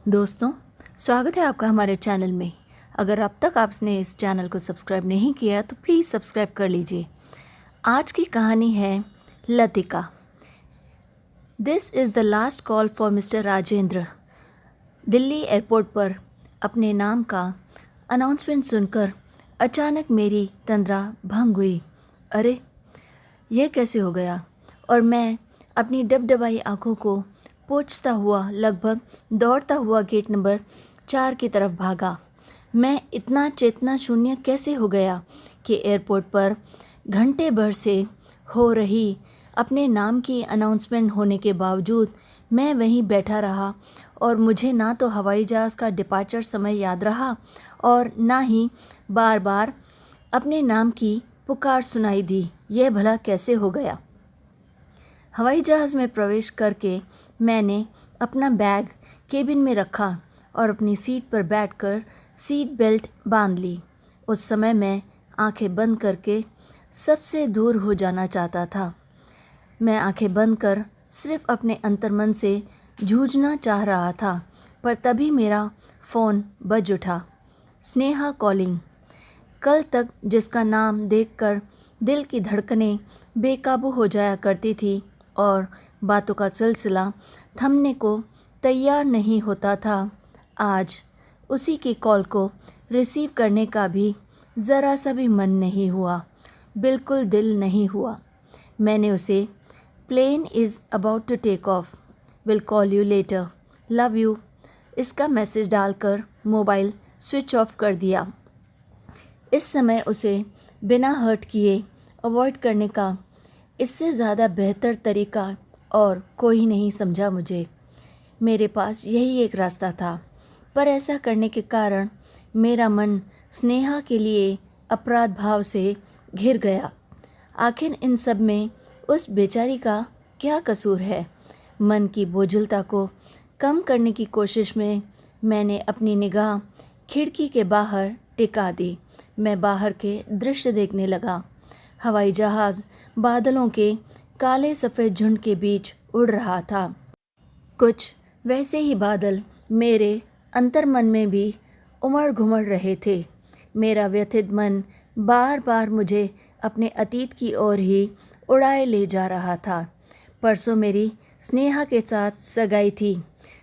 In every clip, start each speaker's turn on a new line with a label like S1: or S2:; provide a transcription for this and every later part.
S1: दोस्तों, स्वागत है आपका हमारे चैनल में। अगर अब तक आपने इस चैनल को सब्सक्राइब नहीं किया तो प्लीज़ सब्सक्राइब कर लीजिए। आज की कहानी है Latika. This is the last call for mister Rajendra. Delhi airport पर अपने नाम का अनाउंसमेंट सुनकर अचानक मेरी तंद्रा भंग हुई। अरे, यह कैसे हो गया? और मैं अपनी डबडबाई आँखों को पोंछता हुआ लगभग दौड़ता हुआ गेट नंबर 4 की तरफ भागा। मैं इतना चेतना शून्य कैसे हो गया कि एयरपोर्ट पर घंटे भर से हो रही अपने नाम की अनाउंसमेंट होने के बावजूद मैं वहीं बैठा रहा और मुझे ना तो हवाई जहाज़ का डिपार्चर समय याद रहा और ना ही बार बार अपने नाम की पुकार सुनाई दी। यह भला कैसे हो गया? हवाई जहाज़ में प्रवेश करके मैंने अपना बैग केबिन में रखा और अपनी सीट पर बैठकर सीट बेल्ट बांध ली। उस समय मैं आंखें बंद करके सबसे दूर हो जाना चाहता था। मैं आंखें बंद कर सिर्फ अपने अंतर्मन से जूझना चाह रहा था, पर तभी मेरा फ़ोन बज उठा। स्नेहा कॉलिंग। कल तक जिसका नाम देखकर दिल की धड़कनें बेकाबू हो जाया करती थी और बातों का सिलसिला थमने को तैयार नहीं होता था, आज उसी की कॉल को रिसीव करने का भी ज़रा सा भी मन नहीं हुआ, बिल्कुल दिल नहीं हुआ। मैंने उसे plane is about to take off, will call you later, love you, इसका मैसेज डालकर मोबाइल स्विच ऑफ कर दिया। इस समय उसे बिना हर्ट किए अवॉइड करने का इससे ज़्यादा बेहतर तरीका और कोई नहीं समझा मुझे। मेरे पास यही एक रास्ता था, पर ऐसा करने के कारण मेरा मन स्नेहा के लिए अपराध भाव से घिर गया। आखिर इन सब में उस बेचारी का क्या कसूर है? मन की बोझिलता को कम करने की कोशिश में मैंने अपनी निगाह खिड़की के बाहर टिका दी। मैं बाहर के दृश्य देखने लगा। हवाई जहाज़ बादलों के काले सफ़ेद झुंड के बीच उड़ रहा था। कुछ वैसे ही बादल मेरे अंतर्मन में भी उमड़ घुमड़ रहे थे। मेरा व्यथित मन बार बार मुझे अपने अतीत की ओर ही उड़ाए ले जा रहा था। परसों मेरी स्नेहा के साथ सगाई थी।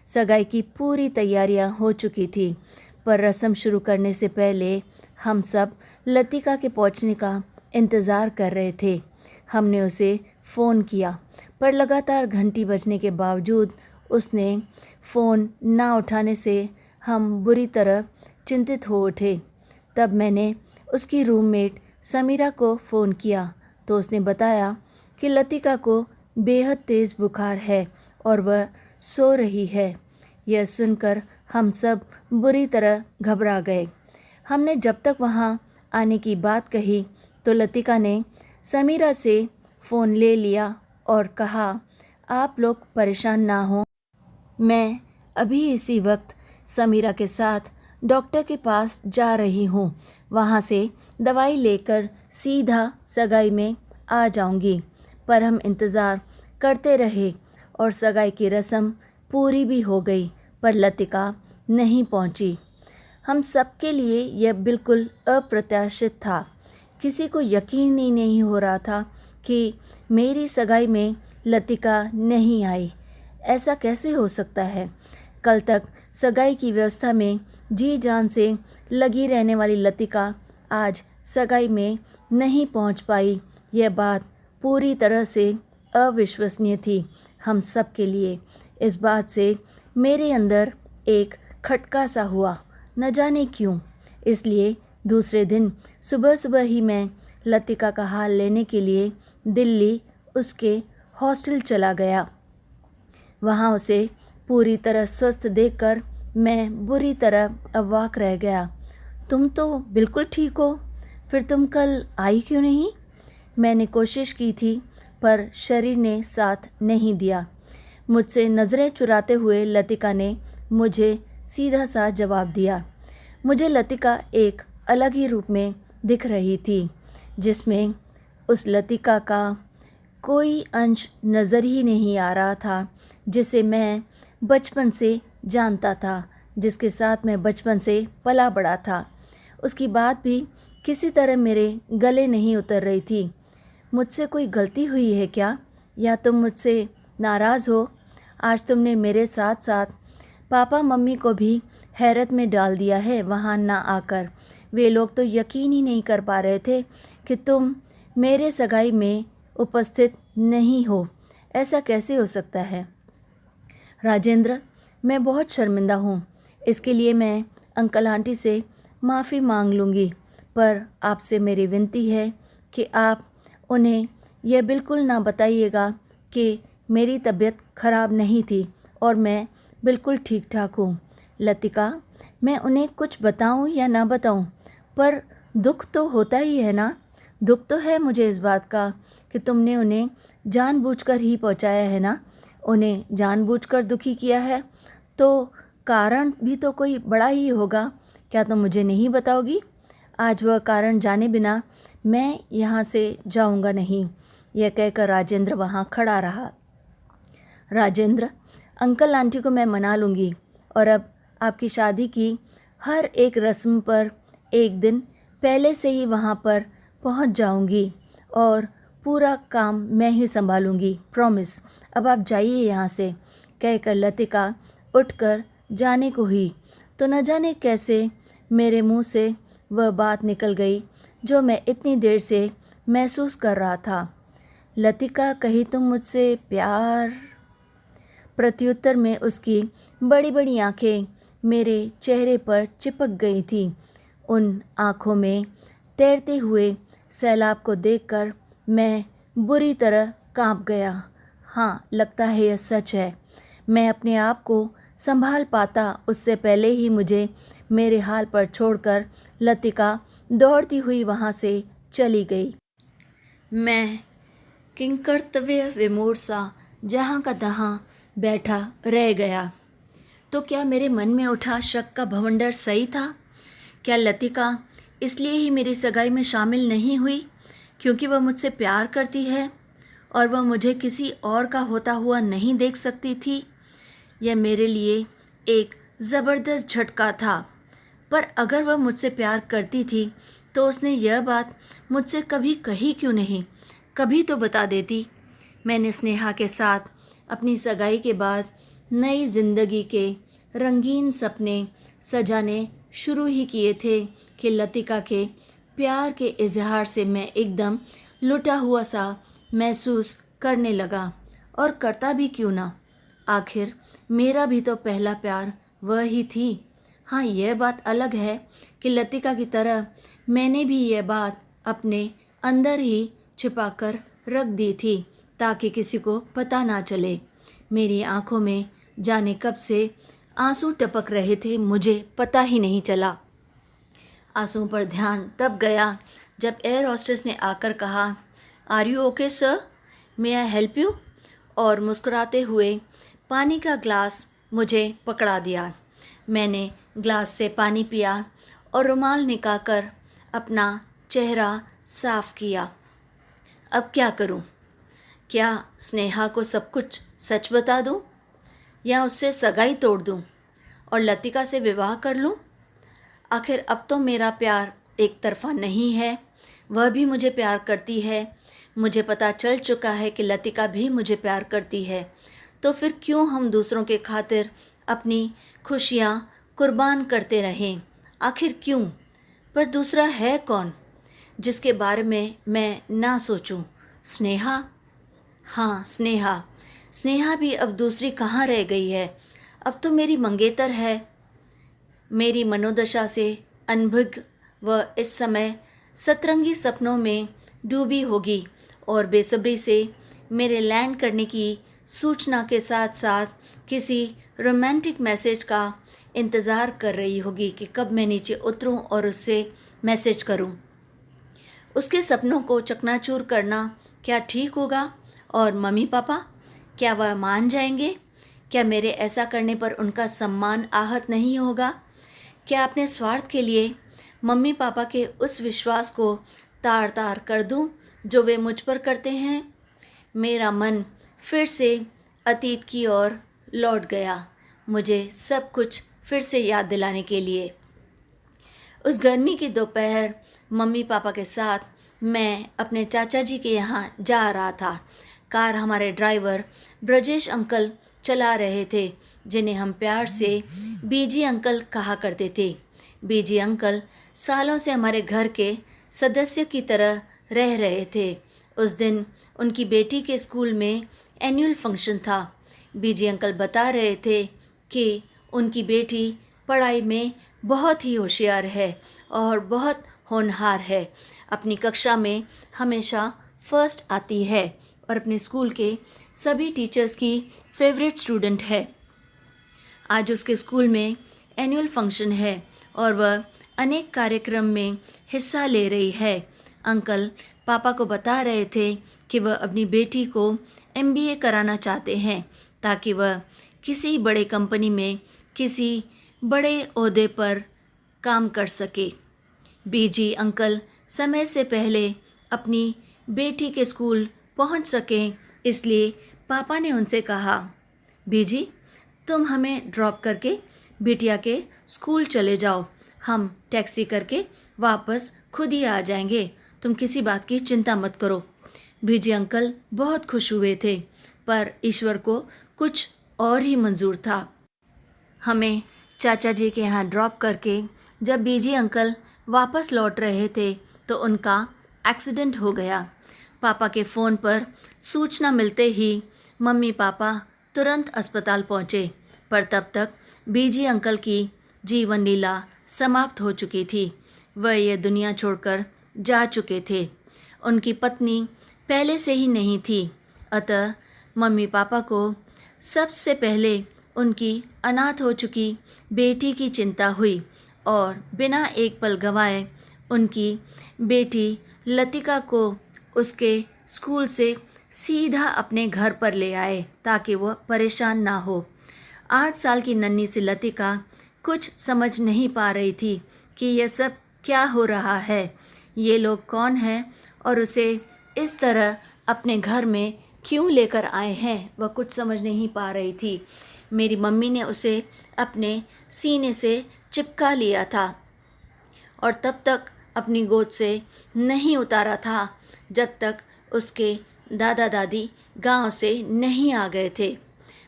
S1: सगाई की पूरी तैयारियां हो चुकी थी, पर रस्म शुरू करने से पहले हम सब लतिका के पहुंचने का इंतज़ार कर रहे थे। हमने उसे फ़ोन किया, पर लगातार घंटी बजने के बावजूद उसने फ़ोन ना उठाने से हम बुरी तरह चिंतित हो उठे। तब मैंने उसकी रूममेट समीरा को फ़ोन किया तो उसने बताया कि लतिका को बेहद तेज़ बुखार है और वह सो रही है। यह सुनकर हम सब बुरी तरह घबरा गए। हमने जब तक वहाँ आने की बात कही तो लतिका ने समीरा से फ़ोन ले लिया और कहा, आप लोग परेशान ना हो, मैं अभी इसी वक्त समीरा के साथ डॉक्टर के पास जा रही हूँ। वहाँ से दवाई लेकर सीधा सगाई में आ जाऊँगी। पर हम इंतज़ार करते रहे और सगाई की रस्म पूरी भी हो गई, पर लतिका नहीं पहुँची। हम सबके लिए यह बिल्कुल अप्रत्याशित था। किसी को यकीन ही नहीं हो रहा था कि मेरी सगाई में लतिका नहीं आई। ऐसा कैसे हो सकता है? कल तक सगाई की व्यवस्था में जी जान से लगी रहने वाली लतिका आज सगाई में नहीं पहुंच पाई। यह बात पूरी तरह से अविश्वसनीय थी हम सब के लिए। इस बात से मेरे अंदर एक खटका सा हुआ, न जाने क्यों। इसलिए दूसरे दिन सुबह सुबह ही मैं लतिका का हाल लेने के लिए दिल्ली उसके हॉस्टल चला गया। वहाँ उसे पूरी तरह स्वस्थ देखकर मैं बुरी तरह अवाक रह गया। तुम तो बिल्कुल ठीक हो, फिर तुम कल आई क्यों नहीं? मैंने कोशिश की थी, पर शरीर ने साथ नहीं दिया। मुझसे नज़रें चुराते हुए लतिका ने मुझे सीधा सा जवाब दिया। मुझे लतिका एक अलग ही रूप में दिख रही थी, जिसमें उस लतिका का कोई अंश नज़र ही नहीं आ रहा था जिसे मैं बचपन से जानता था। जिसके साथ मैं बचपन से पला बड़ा था। उसकी बात भी किसी तरह मेरे गले नहीं उतर रही थी। मुझसे कोई गलती हुई है क्या, या तुम मुझसे नाराज़ हो? आज तुमने मेरे साथ साथ पापा मम्मी को भी हैरत में डाल दिया है वहाँ ना आकर। वे लोग तो यकीन ही नहीं कर पा रहे थे कि तुम मेरे सगाई में उपस्थित नहीं हो। ऐसा कैसे हो सकता है? राजेंद्र, मैं बहुत शर्मिंदा हूँ। इसके लिए मैं अंकल आंटी से माफ़ी मांग लूँगी, पर आपसे मेरी विनती है कि आप उन्हें यह बिल्कुल ना बताइएगा कि मेरी तबीयत खराब नहीं थी और मैं बिल्कुल ठीक ठाक हूँ। लतिका, मैं उन्हें कुछ बताऊँ या ना बताऊँ, पर दुख तो होता ही है ना। दुख तो है मुझे इस बात का कि तुमने उन्हें जानबूझकर ही पहुँचाया है ना। उन्हें जानबूझकर दुखी किया है तो कारण भी तो कोई बड़ा ही होगा। क्या तुम मुझे नहीं बताओगी? आज वह कारण जाने बिना मैं यहाँ से जाऊँगा नहीं। यह कहकर राजेंद्र वहाँ खड़ा रहा। राजेंद्र, अंकल आंटी को मैं मना लूँगी और अब आपकी शादी की हर एक रस्म पर एक दिन पहले से ही वहाँ पर पहुँच जाऊँगी और पूरा काम मैं ही संभालूँगी, प्रॉमिस। अब आप जाइए यहाँ से, कहकर लतिका उठकर जाने को हुई तो न जाने कैसे मेरे मुंह से वह बात निकल गई जो मैं इतनी देर से महसूस कर रहा था। लतिका, कहीं तुम मुझसे प्यार? प्रत्युत्तर में उसकी बड़ी बड़ी आंखें मेरे चेहरे पर चिपक गई थीं। उन आँखों में तैरते हुए सैलाब को देखकर मैं बुरी तरह कांप गया। हाँ, लगता है यह सच है। मैं अपने आप को संभाल पाता उससे पहले ही मुझे मेरे हाल पर छोड़कर लतिका दौड़ती हुई वहाँ से चली गई। मैं किंकर्तव्य विमूढ़ सा जहाँ का तहाँ बैठा रह गया। तो क्या मेरे मन में उठा शक का भवंडर सही था? क्या लतिका इसलिए ही मेरी सगाई में शामिल नहीं हुई क्योंकि वह मुझसे प्यार करती है और वह मुझे किसी और का होता हुआ नहीं देख सकती थी? यह मेरे लिए एक ज़बरदस्त झटका था। पर अगर वह मुझसे प्यार करती थी तो उसने यह बात मुझसे कभी कही क्यों नहीं? कभी तो बता देती। मैंने स्नेहा के साथ अपनी सगाई के बाद नई ज़िंदगी के रंगीन सपने सजाने शुरू ही किए थे कि लतिका के प्यार के इजहार से मैं एकदम लुटा हुआ सा महसूस करने लगा। और करता भी क्यों ना, आखिर मेरा भी तो पहला प्यार वह ही थी। हाँ, यह बात अलग है कि लतिका की तरह मैंने भी यह बात अपने अंदर ही छिपाकर रख दी थी ताकि किसी को पता ना चले। मेरी आंखों में जाने कब से आंसू टपक रहे थे, मुझे पता ही नहीं चला। आंसुओं पर ध्यान तब गया जब एयर होस्टेस ने आकर कहा, are you okay sir, may I help you? और मुस्कुराते हुए पानी का ग्लास मुझे पकड़ा दिया। मैंने ग्लास से पानी पिया और रुमाल निकालकर अपना चेहरा साफ किया। अब क्या करूं? क्या स्नेहा को सब कुछ सच बता दूं या उससे सगाई तोड़ दूं और लतिका से विवाह कर लूं? आखिर अब तो मेरा प्यार एक तरफा नहीं है, वह भी मुझे प्यार करती है। मुझे पता चल चुका है कि लतिका भी मुझे प्यार करती है। तो फिर क्यों हम दूसरों के खातिर अपनी खुशियाँ कुर्बान करते रहें? आखिर क्यों? पर दूसरा है कौन जिसके बारे में मैं ना सोचूं? स्नेहा? हाँ, स्नेहा। स्नेहा भी अब दूसरी कहाँ रह गई है? अब तो मेरी मंगेतर है। मेरी मनोदशा से अनभिज्ञ वह इस समय सतरंगी सपनों में डूबी होगी और बेसब्री से मेरे लैंड करने की सूचना के साथ साथ किसी रोमांटिक मैसेज का इंतज़ार कर रही होगी कि कब मैं नीचे उतरूं और उससे मैसेज करूं। उसके सपनों को चकनाचूर करना क्या ठीक होगा? और मम्मी पापा, क्या वह मान जाएंगे? क्या मेरे ऐसा करने पर उनका सम्मान आहत नहीं होगा? क्या अपने स्वार्थ के लिए मम्मी पापा के उस विश्वास को तार तार कर दूं जो वे मुझ पर करते हैं? मेरा मन फिर से अतीत की ओर लौट गया। मुझे सब कुछ फिर से याद दिलाने के लिए। उस गर्मी की दोपहर मम्मी पापा के साथ मैं अपने चाचा जी के यहाँ जा रहा था। कार हमारे ड्राइवर ब्रजेश अंकल चला रहे थे, जिन्हें हम प्यार से बीजी अंकल कहा करते थे। बीजी अंकल सालों से हमारे घर के सदस्य की तरह रह रहे थे। उस दिन उनकी बेटी के स्कूल में एनुअल फंक्शन था। बीजी अंकल बता रहे थे कि उनकी बेटी पढ़ाई में बहुत ही होशियार है और बहुत होनहार है। अपनी कक्षा में हमेशा फर्स्ट आती है और अपने स्कूल के सभी टीचर्स की फेवरेट स्टूडेंट है। आज उसके स्कूल में एनुअल फंक्शन है और वह अनेक कार्यक्रम में हिस्सा ले रही है। अंकल पापा को बता रहे थे कि वह अपनी बेटी को MBA कराना चाहते हैं ताकि वह किसी बड़े कंपनी में किसी बड़े ओहदे पर काम कर सके। बीजी अंकल समय से पहले अपनी बेटी के स्कूल पहुंच सकें, इसलिए पापा ने उनसे कहा, बीजी तुम हमें ड्रॉप करके बिटिया के स्कूल चले जाओ, हम टैक्सी करके वापस खुद ही आ जाएंगे, तुम किसी बात की चिंता मत करो। बीजी अंकल बहुत खुश हुए थे, पर ईश्वर को कुछ और ही मंजूर था। हमें चाचा जी के यहाँ ड्रॉप करके जब बीजी अंकल वापस लौट रहे थे तो उनका एक्सीडेंट हो गया। पापा के फ़ोन पर सूचना मिलते ही मम्मी पापा तुरंत अस्पताल पहुँचे, पर तब तक बीजी अंकल की जीवन लीला समाप्त हो चुकी थी। वह ये दुनिया छोड़कर जा चुके थे। उनकी पत्नी पहले से ही नहीं थी, अतः मम्मी पापा को सबसे पहले उनकी अनाथ हो चुकी बेटी की चिंता हुई और बिना एक पल गंवाए उनकी बेटी लतिका को उसके स्कूल से सीधा अपने घर पर ले आए ताकि वह परेशान ना हो। 8 साल की नन्ही सी लतिका कुछ समझ नहीं पा रही थी कि यह सब क्या हो रहा है, ये लोग कौन हैं और उसे इस तरह अपने घर में क्यों लेकर आए हैं, वह कुछ समझ नहीं पा रही थी। मेरी मम्मी ने उसे अपने सीने से चिपका लिया था और तब तक अपनी गोद से नहीं उतारा था जब तक उसके दादा दादी गांव से नहीं आ गए थे।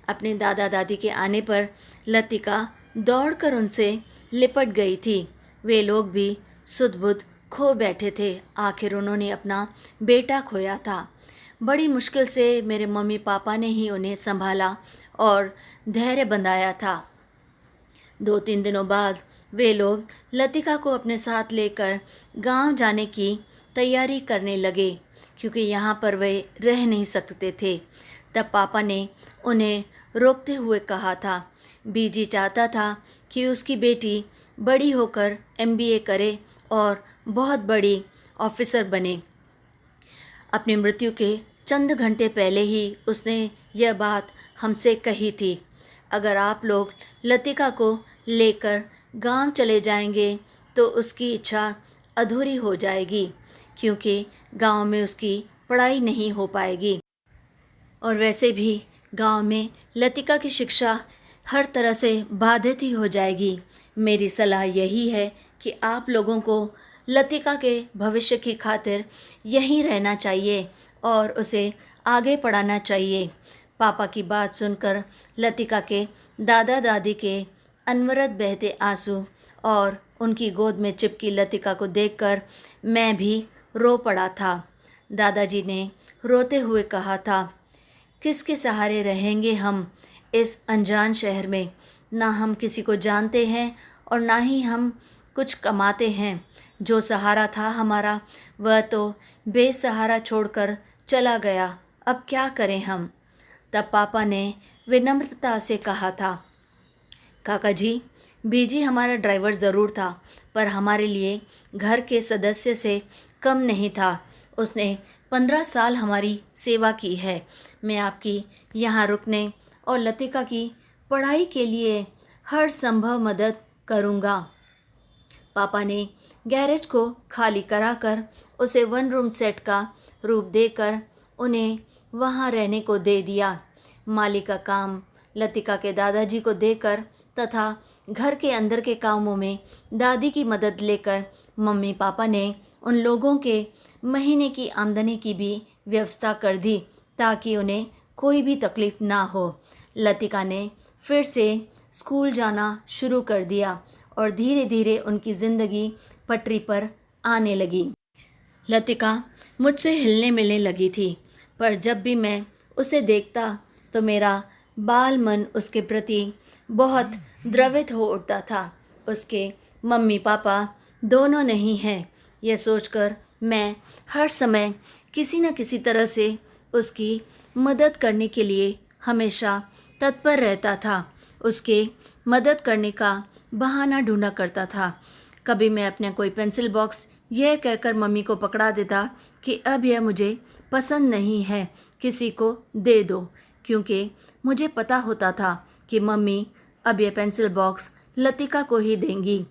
S1: अपने दादा दादी के आने पर लतिका दौड़कर उनसे लिपट गई थी। वे लोग भी सुध-बुध खो बैठे थे। आखिर उन्होंने अपना बेटा खोया था। बड़ी मुश्किल से मेरे मम्मी पापा ने ही उन्हें संभाला और धैर्य बंधाया था। 2-3 दिनों बाद वे लोग लतिका को अपने साथ लेकर गांव जाने की तैयारी करने लगे, क्योंकि यहाँ पर वे रह नहीं सकते थे। तब पापा ने उन्हें रोकते हुए कहा था, बीजी चाहता था कि उसकी बेटी बड़ी होकर MBA करे और बहुत बड़ी ऑफिसर बने। अपनी मृत्यु के चंद घंटे पहले ही उसने यह बात हमसे कही थी। अगर आप लोग लतिका को लेकर गांव चले जाएंगे तो उसकी इच्छा अधूरी हो जाएगी, क्योंकि गांव में उसकी पढ़ाई नहीं हो पाएगी और वैसे भी गांव में लतिका की शिक्षा हर तरह से बाधित ही हो जाएगी। मेरी सलाह यही है कि आप लोगों को लतिका के भविष्य की खातिर यहीं रहना चाहिए और उसे आगे पढ़ाना चाहिए। पापा की बात सुनकर लतिका के दादा दादी के अनवरत बहते आंसू और उनकी गोद में चिपकी लतिका को देखकर मैं भी रो पड़ा था। दादाजी ने रोते हुए कहा था, किसके सहारे रहेंगे हम इस अनजान शहर में, ना हम किसी को जानते हैं और ना ही हम कुछ कमाते हैं। जो सहारा था हमारा वह तो बेसहारा छोड़कर चला गया, अब क्या करें हम। तब पापा ने विनम्रता से कहा था, काका जी, बीजी हमारा ड्राइवर ज़रूर था पर हमारे लिए घर के सदस्य से कम नहीं था। उसने 15 साल हमारी सेवा की है। मैं आपकी यहाँ रुकने और लतिका की पढ़ाई के लिए हर संभव मदद करूँगा। पापा ने गैरेज को खाली कराकर उसे 1 रूम सेट का रूप देकर उन्हें वहाँ रहने को दे दिया। माली का काम लतिका के दादाजी को देकर तथा घर के अंदर के कामों में दादी की मदद लेकर मम्मी पापा ने उन लोगों के महीने की आमदनी की भी व्यवस्था कर दी ताकि उन्हें कोई भी तकलीफ़ ना हो। लतिका ने फिर से स्कूल जाना शुरू कर दिया और धीरे धीरे उनकी ज़िंदगी पटरी पर आने लगी। लतिका मुझसे हिलने मिलने लगी थी, पर जब भी मैं उसे देखता तो मेरा बाल मन उसके प्रति बहुत द्रवित हो उठता था। उसके मम्मी पापा दोनों नहीं हैं, यह सोचकर मैं हर समय किसी न किसी तरह से उसकी मदद करने के लिए हमेशा तत्पर रहता था। उसके मदद करने का बहाना ढूंढा करता था। कभी मैं अपने कोई पेंसिल बॉक्स यह कहकर मम्मी को पकड़ा देता कि अब यह मुझे पसंद नहीं है, किसी को दे दो, क्योंकि मुझे पता होता था कि मम्मी अब यह पेंसिल बॉक्स लतिका को ही देंगी।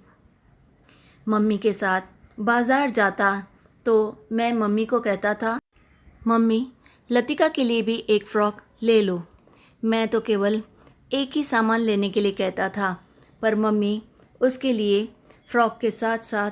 S1: मम्मी के साथ बाज़ार जाता तो मैं मम्मी को कहता था, मम्मी लतिका के लिए भी एक फ़्रॉक ले लो। मैं तो केवल एक ही सामान लेने के लिए कहता था, पर मम्मी उसके लिए फ़्रॉक के साथ साथ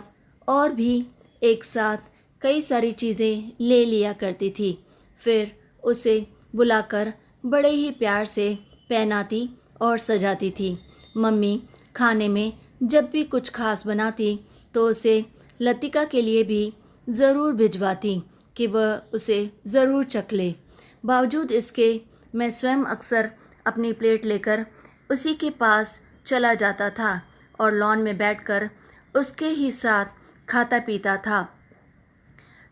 S1: और भी एक साथ कई सारी चीज़ें ले लिया करती थी। फिर उसे बुलाकर बड़े ही प्यार से पहनाती और सजाती थी। मम्मी खाने में जब भी कुछ खास बनाती तो उसे लतिका के लिए भी ज़रूर भिजवाती कि वह उसे ज़रूर चख ले। बावजूद इसके मैं स्वयं अक्सर अपनी प्लेट लेकर उसी के पास चला जाता था और लॉन में बैठकर उसके ही साथ खाता पीता था।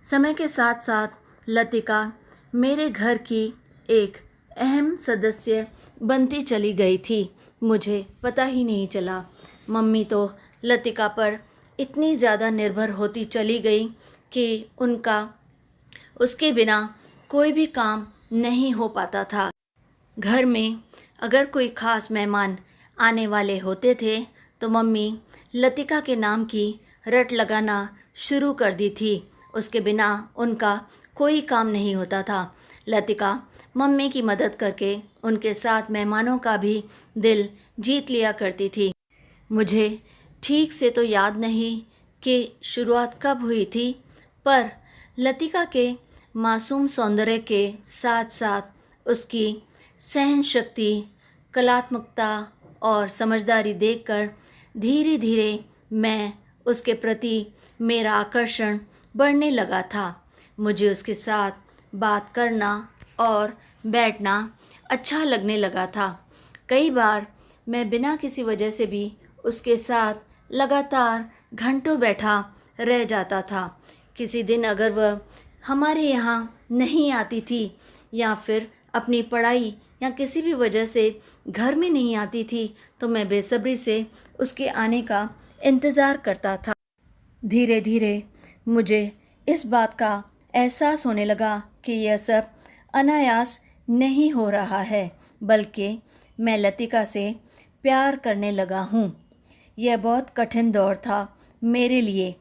S1: समय के साथ साथ लतिका मेरे घर की एक अहम सदस्य बनती चली गई थी। मुझे पता ही नहीं चला। मम्मी तो लतिका पर इतनी ज़्यादा निर्भर होती चली गई कि उसके बिना कोई भी काम नहीं हो पाता था। घर में अगर कोई ख़ास मेहमान आने वाले होते थे तो मम्मी लतिका के नाम की रट लगाना शुरू कर दी थी। उसके बिना उनका कोई काम नहीं होता था। लतिका मम्मी की मदद करके उनके साथ मेहमानों का भी दिल जीत लिया करती थी। मुझे ठीक से तो याद नहीं कि शुरुआत कब हुई थी, पर लतिका के मासूम सौंदर्य के साथ साथ उसकी सहन शक्ति, कलात्मकता और समझदारी देखकर धीरे धीरे मैं उसके प्रति मेरा आकर्षण बढ़ने लगा था। मुझे उसके साथ बात करना और बैठना अच्छा लगने लगा था। कई बार मैं बिना किसी वजह से भी उसके साथ लगातार घंटों बैठा रह जाता था। किसी दिन अगर वह हमारे यहाँ नहीं आती थी या फिर अपनी पढ़ाई या किसी भी वजह से घर में नहीं आती थी तो मैं बेसब्री से उसके आने का इंतज़ार करता था। धीरे धीरे मुझे इस बात का एहसास होने लगा कि यह सब अनायास नहीं हो रहा है, बल्कि मैं लतिका से प्यार करने लगा हूँ। यह बहुत कठिन दौर था मेरे लिए।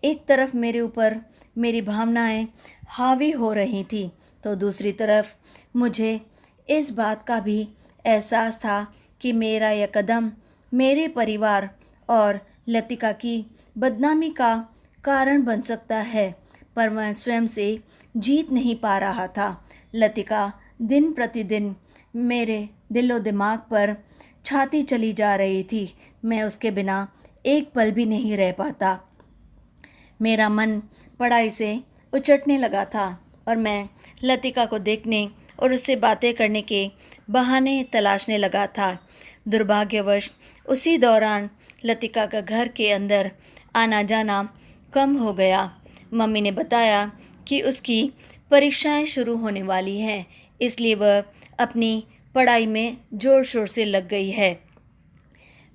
S1: एक तरफ मेरे ऊपर मेरी भावनाएं हावी हो रही थी तो दूसरी तरफ मुझे इस बात का भी एहसास था कि मेरा यह कदम मेरे परिवार और लतिका की बदनामी का कारण बन सकता है, पर मैं स्वयं से जीत नहीं पा रहा था। लतिका दिन प्रतिदिन मेरे दिलो दिमाग पर छाती चली जा रही थी। मैं उसके बिना एक पल भी नहीं रह पाता। मेरा मन पढ़ाई से उचटने लगा था और मैं लतिका को देखने और उससे बातें करने के बहाने तलाशने लगा था। दुर्भाग्यवश उसी दौरान लतिका का घर के अंदर आना जाना कम हो गया। मम्मी ने बताया कि उसकी परीक्षाएं शुरू होने वाली हैं, इसलिए वह अपनी पढ़ाई में ज़ोर शोर से लग गई है।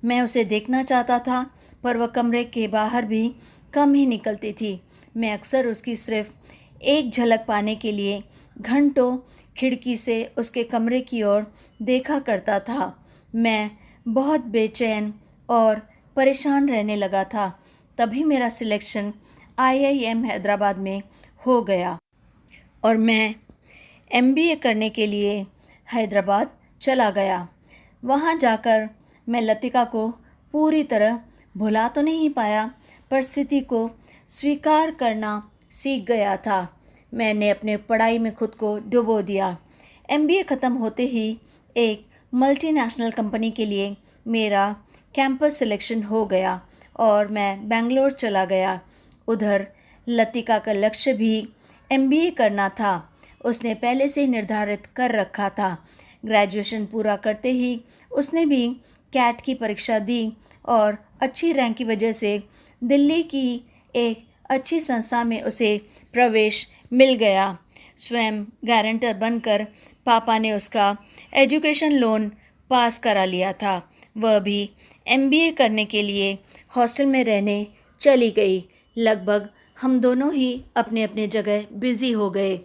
S1: मैं उसे देखना चाहता था, पर वह कमरे के बाहर भी कम ही निकलती थी। मैं अक्सर उसकी सिर्फ एक झलक पाने के लिए घंटों खिड़की से उसके कमरे की ओर देखा करता था। मैं बहुत बेचैन और परेशान रहने लगा था। तभी मेरा सिलेक्शन IIM हैदराबाद में हो गया और मैं MBA करने के लिए हैदराबाद चला गया। वहाँ जाकर मैं लतिका को पूरी तरह भुला तो नहीं पाया, पर स्थिति को स्वीकार करना सीख गया था। मैंने अपने पढ़ाई में खुद को डुबो दिया। एमबीए ख़त्म होते ही एक मल्टीनेशनल कंपनी के लिए मेरा कैंपस सिलेक्शन हो गया और मैं बेंगलोर चला गया। उधर लतिका का लक्ष्य भी एमबीए करना था। उसने पहले से निर्धारित कर रखा था। ग्रेजुएशन पूरा करते ही उसने भी कैट की परीक्षा दी और अच्छी रैंक की वजह से दिल्ली की एक अच्छी संस्था में उसे प्रवेश मिल गया। स्वयं गारंटर बनकर पापा ने उसका एजुकेशन लोन पास करा लिया था। वह भी एमबीए करने के लिए हॉस्टल में रहने चली गई। लगभग हम दोनों ही अपने अपने जगह बिज़ी हो गए।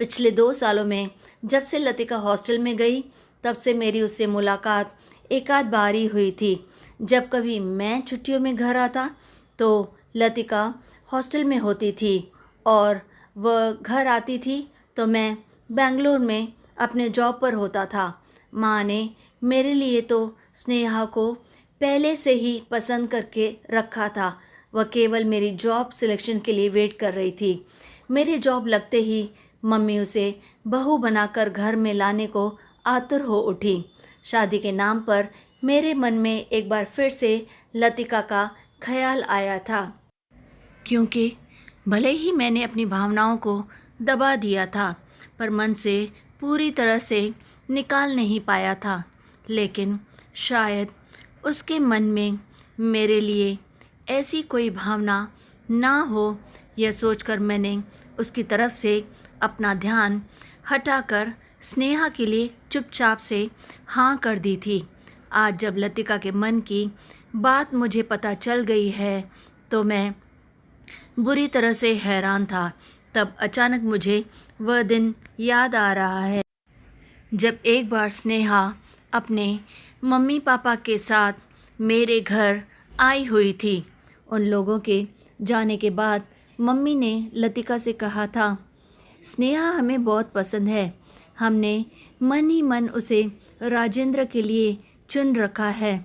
S1: पिछले 2 सालों में जब से लतिका हॉस्टल में गई, तब से मेरी उससे मुलाकात एक आध बार ही हुई थी। जब कभी मैं छुट्टियों में घर आता तो लतिका हॉस्टल में होती थी और वह घर आती थी तो मैं बेंगलोर में अपने जॉब पर होता था। माँ ने मेरे लिए तो स्नेहा को पहले से ही पसंद करके रखा था। वह केवल मेरी जॉब सिलेक्शन के लिए वेट कर रही थी। मेरी जॉब लगते ही मम्मी उसे बहू बनाकर घर में लाने को आतुर हो उठी। शादी के नाम पर मेरे मन में एक बार फिर से लतिका का ख्याल आया था, क्योंकि भले ही मैंने अपनी भावनाओं को दबा दिया था, पर मन से पूरी तरह से निकाल नहीं पाया था। लेकिन शायद उसके मन में मेरे लिए ऐसी कोई भावना ना हो, यह सोचकर मैंने उसकी तरफ से अपना ध्यान हटाकर स्नेहा के लिए चुपचाप से हाँ कर दी थी। आज जब लतिका के मन की बात मुझे पता चल गई है तो मैं बुरी तरह से हैरान था। तब अचानक मुझे वह दिन याद आ रहा है जब एक बार स्नेहा अपने मम्मी पापा के साथ मेरे घर आई हुई थी। उन लोगों के जाने के बाद मम्मी ने लतिका से कहा था, स्नेहा हमें बहुत पसंद है। हमने मन ही मन उसे राजेंद्र के लिए चुन रखा है।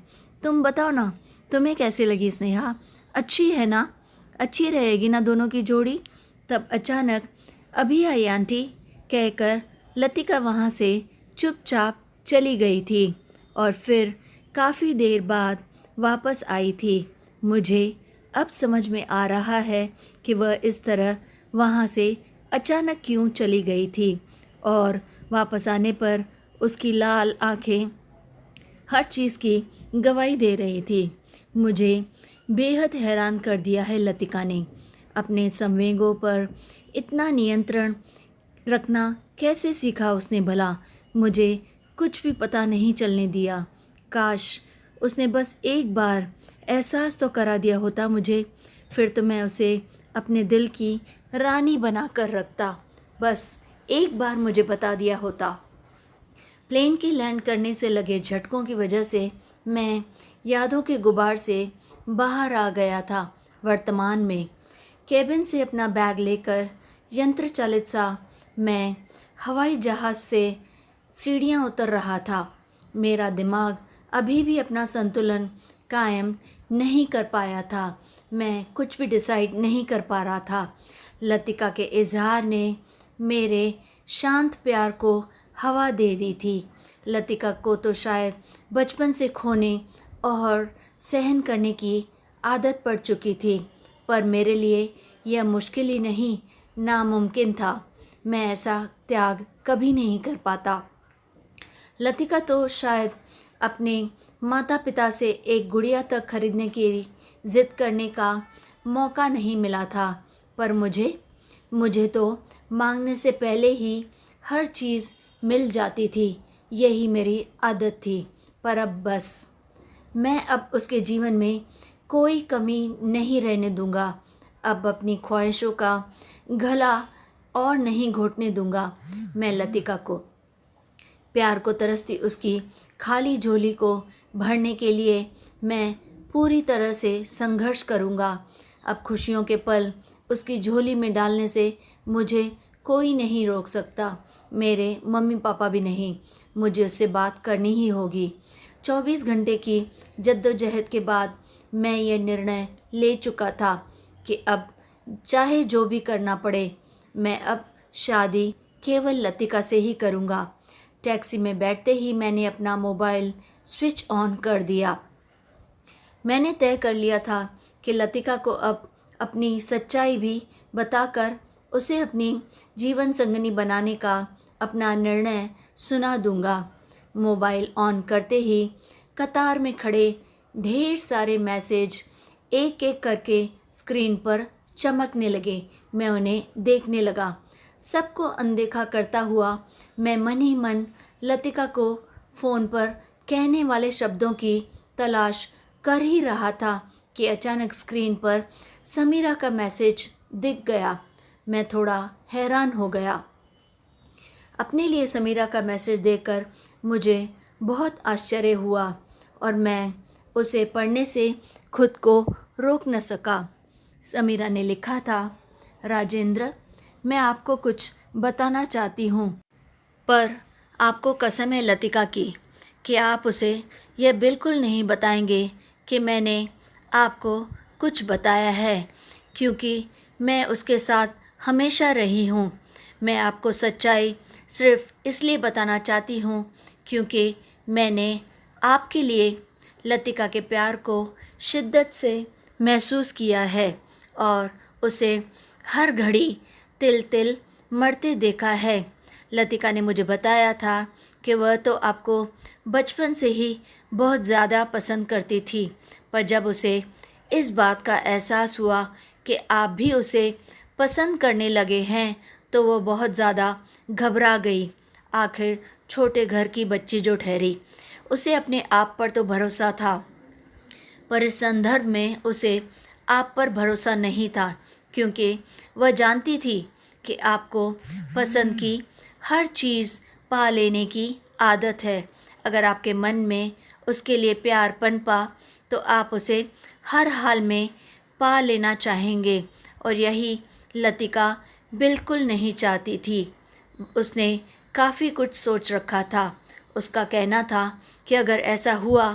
S1: तुम बताओ ना, तुम्हें कैसी लगी स्नेहा? अच्छी है ना? अच्छी रहेगी ना दोनों की जोड़ी? तब अचानक अभी आई आंटी कहकर लतिका वहाँ से चुपचाप चली गई थी और फिर काफ़ी देर बाद वापस आई थी। मुझे अब समझ में आ रहा है कि वह इस तरह वहाँ से अचानक क्यों चली गई थी और वापस आने पर उसकी लाल आँखें हर चीज़ की गवाही दे रही थी। मुझे बेहद हैरान कर दिया है लतिका ने। अपने संवेगों पर इतना नियंत्रण रखना कैसे सीखा उसने भला? मुझे कुछ भी पता नहीं चलने दिया। काश उसने बस एक बार एहसास तो करा दिया होता मुझे, फिर तो मैं उसे अपने दिल की रानी बना कर रखता। बस एक बार मुझे बता दिया होता। प्लेन के लैंड करने से लगे झटकों की वजह से मैं यादों के गुबार से बाहर आ गया था। वर्तमान में केबिन से अपना बैग लेकर यंत्र चालित सा मैं हवाई जहाज़ से सीढ़ियाँ उतर रहा था। मेरा दिमाग अभी भी अपना संतुलन कायम नहीं कर पाया था। मैं कुछ भी डिसाइड नहीं कर पा रहा था। लतिका के इजहार ने मेरे शांत प्यार को हवा दे दी थी। लतिका को तो शायद बचपन से खोने और सहन करने की आदत पड़ चुकी थी, पर मेरे लिए यह मुश्किल ही नहीं, नामुमकिन था। मैं ऐसा त्याग कभी नहीं कर पाता। लतिका तो शायद अपने माता पिता से एक गुड़िया तक खरीदने की ज़िद करने का मौका नहीं मिला था, पर मुझे तो मांगने से पहले ही हर चीज़ मिल जाती थी। यही मेरी आदत थी। पर अब बस, मैं अब उसके जीवन में कोई कमी नहीं रहने दूंगा। अब अपनी ख्वाहिशों का गला और नहीं घोटने दूंगा। मैं लतिका को प्यार को तरसती उसकी खाली झोली को भरने के लिए मैं पूरी तरह से संघर्ष करूंगा। अब खुशियों के पल उसकी झोली में डालने से मुझे कोई नहीं रोक सकता, मेरे मम्मी पापा भी नहीं। मुझे उससे बात करनी ही होगी। 24 घंटे की जद्दोजहद के बाद मैं ये निर्णय ले चुका था कि अब चाहे जो भी करना पड़े, मैं अब शादी केवल लतिका से ही करूँगा। टैक्सी में बैठते ही मैंने अपना मोबाइल स्विच ऑन कर दिया। मैंने तय कर लिया था कि लतिका को अब अपनी सच्चाई भी बताकर उसे अपनी जीवन संगनी बनाने का अपना निर्णय सुना दूंगा। मोबाइल ऑन करते ही कतार में खड़े ढेर सारे मैसेज एक एक करके स्क्रीन पर चमकने लगे। मैं उन्हें देखने लगा। सबको अनदेखा करता हुआ मैं मन ही मन लतिका को फ़ोन पर कहने वाले शब्दों की तलाश कर ही रहा था कि अचानक स्क्रीन पर समीरा का मैसेज दिख गया। मैं थोड़ा हैरान हो गया। अपने लिए समीरा का मैसेज देखकर मुझे बहुत आश्चर्य हुआ और मैं उसे पढ़ने से खुद को रोक न सका। समीरा ने लिखा था, राजेंद्र, मैं आपको कुछ बताना चाहती हूँ, पर आपको कसम है लतिका की कि आप उसे यह बिल्कुल नहीं बताएंगे कि मैंने आपको कुछ बताया है, क्योंकि मैं उसके साथ हमेशा रही हूँ। मैं आपको सच्चाई सिर्फ़ इसलिए बताना चाहती हूँ क्योंकि मैंने आपके लिए लतिका के प्यार को शिद्दत से महसूस किया है और उसे हर घड़ी तिल तिल मरते देखा है। लतिका ने मुझे बताया था कि वह तो आपको बचपन से ही बहुत ज़्यादा पसंद करती थी, पर जब उसे इस बात का एहसास हुआ कि आप भी उसे पसंद करने लगे हैं तो वो बहुत ज़्यादा घबरा गई। आखिर छोटे घर की बच्ची जो ठहरी, उसे अपने आप पर तो भरोसा था, पर इस संदर्भ में उसे आप पर भरोसा नहीं था, क्योंकि वह जानती थी कि आपको पसंद की हर चीज़ पा लेने की आदत है। अगर आपके मन में उसके लिए प्यार पनपा तो आप उसे हर हाल में पा लेना चाहेंगे, और यही लतिका बिल्कुल नहीं चाहती थी। उसने काफ़ी कुछ सोच रखा था। उसका कहना था कि अगर ऐसा हुआ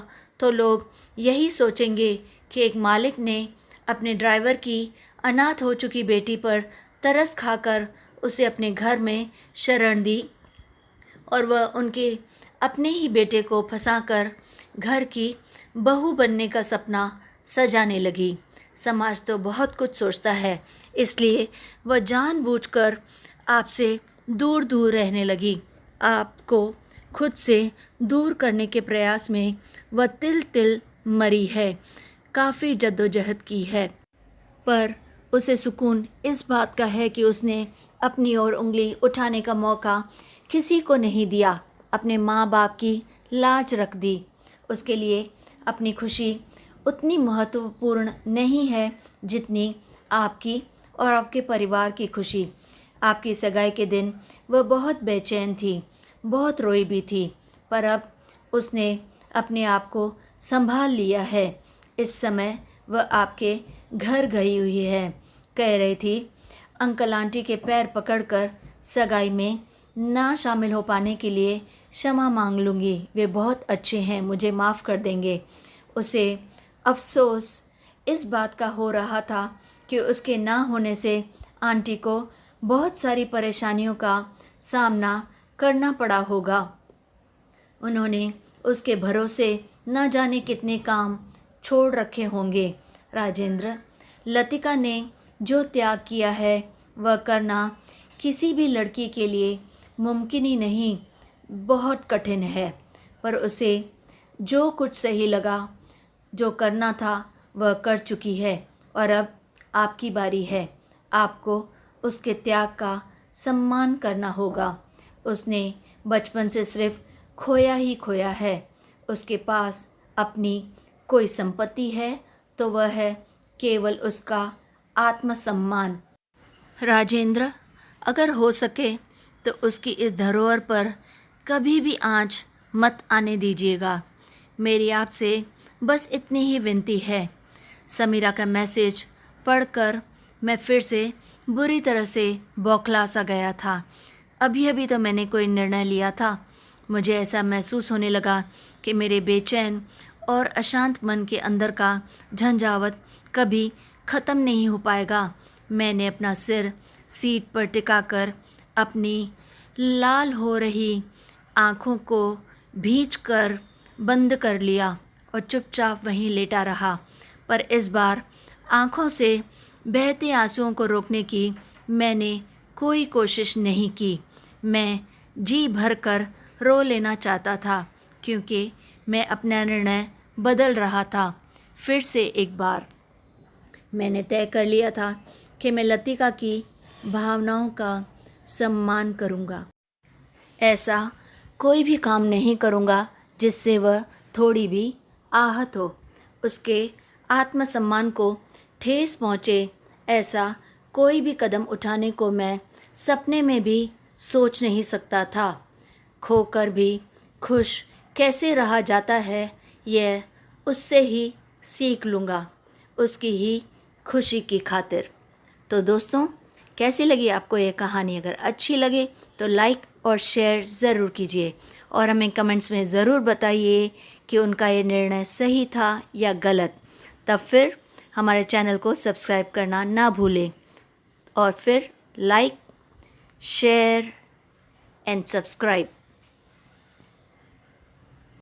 S1: तो लोग यही सोचेंगे कि एक मालिक ने अपने ड्राइवर की अनाथ हो चुकी बेटी पर तरस खाकर उसे अपने घर में शरण दी और वह उनके अपने ही बेटे को फंसाकर घर की बहू बनने का सपना सजाने लगी। समाज तो बहुत कुछ सोचता है, इसलिए वह जानबूझकर आपसे दूर दूर रहने लगी। आपको खुद से दूर करने के प्रयास में वह तिल तिल मरी है, काफ़ी जद्दोजहद की है, पर उसे सुकून इस बात का है कि उसने अपनी ओर उंगली उठाने का मौका किसी को नहीं दिया। अपने माँ बाप की लाज रख दी। उसके लिए अपनी खुशी उतनी महत्वपूर्ण नहीं है जितनी आपकी और आपके परिवार की खुशी। आपकी सगाई के दिन वह बहुत बेचैन थी, बहुत रोई भी थी, पर अब उसने अपने आप को संभाल लिया है। इस समय वह आपके घर गई हुई है। कह रही थी, अंकल आंटी के पैर पकड़कर सगाई में ना शामिल हो पाने के लिए क्षमा मांग लूँगी। वे बहुत अच्छे हैं, मुझे माफ़ कर देंगे। उसे अफसोस इस बात का हो रहा था कि उसके ना होने से आंटी को बहुत सारी परेशानियों का सामना करना पड़ा होगा। उन्होंने उसके भरोसे न जाने कितने काम छोड़ रखे होंगे। राजेंद्र, लतिका ने जो त्याग किया है वह करना किसी भी लड़की के लिए मुमकिन ही नहीं, बहुत कठिन है, पर उसे जो कुछ सही लगा, जो करना था वह कर चुकी है और अब आपकी बारी है। आपको उसके त्याग का सम्मान करना होगा। उसने बचपन से सिर्फ खोया ही खोया है। उसके पास अपनी कोई संपत्ति है तो वह है केवल उसका आत्मसम्मान। राजेंद्र, अगर हो सके तो उसकी इस धरोहर पर कभी भी आँच मत आने दीजिएगा। मेरी आपसे बस इतनी ही विनती है। समीरा का मैसेज पढ़कर मैं फिर से बुरी तरह से बौखला सा गया था। अभी अभी तो मैंने कोई निर्णय लिया था। मुझे ऐसा महसूस होने लगा कि मेरे बेचैन और अशांत मन के अंदर का झंझावत कभी ख़त्म नहीं हो पाएगा। मैंने अपना सिर सीट पर टिकाकर अपनी लाल हो रही आँखों को भींचकर बंद कर लिया और चुपचाप वहीं लेटा रहा। पर इस बार आँखों से बहते आंसुओं को रोकने की मैंने कोई कोशिश नहीं की। मैं जी भर कर रो लेना चाहता था, क्योंकि मैं अपना निर्णय बदल रहा था। फिर से एक बार मैंने तय कर लिया था कि मैं लतिका की भावनाओं का सम्मान करूँगा। ऐसा कोई भी काम नहीं करूँगा जिससे वह थोड़ी भी आहत हो, उसके आत्मसम्मान को ठेस पहुँचे। ऐसा कोई भी कदम उठाने को मैं सपने में भी सोच नहीं सकता था। खोकर भी खुश कैसे रहा जाता है, यह उससे ही सीख लूँगा, उसकी ही खुशी की खातिर। तो दोस्तों, कैसी लगी आपको ये कहानी? अगर अच्छी लगे तो लाइक और शेयर ज़रूर कीजिए और हमें कमेंट्स में ज़रूर बताइए कि उनका ये निर्णय सही था या गलत। तब फिर हमारे चैनल को सब्सक्राइब करना ना भूलें और फिर लाइक, शेयर एंड सब्सक्राइब।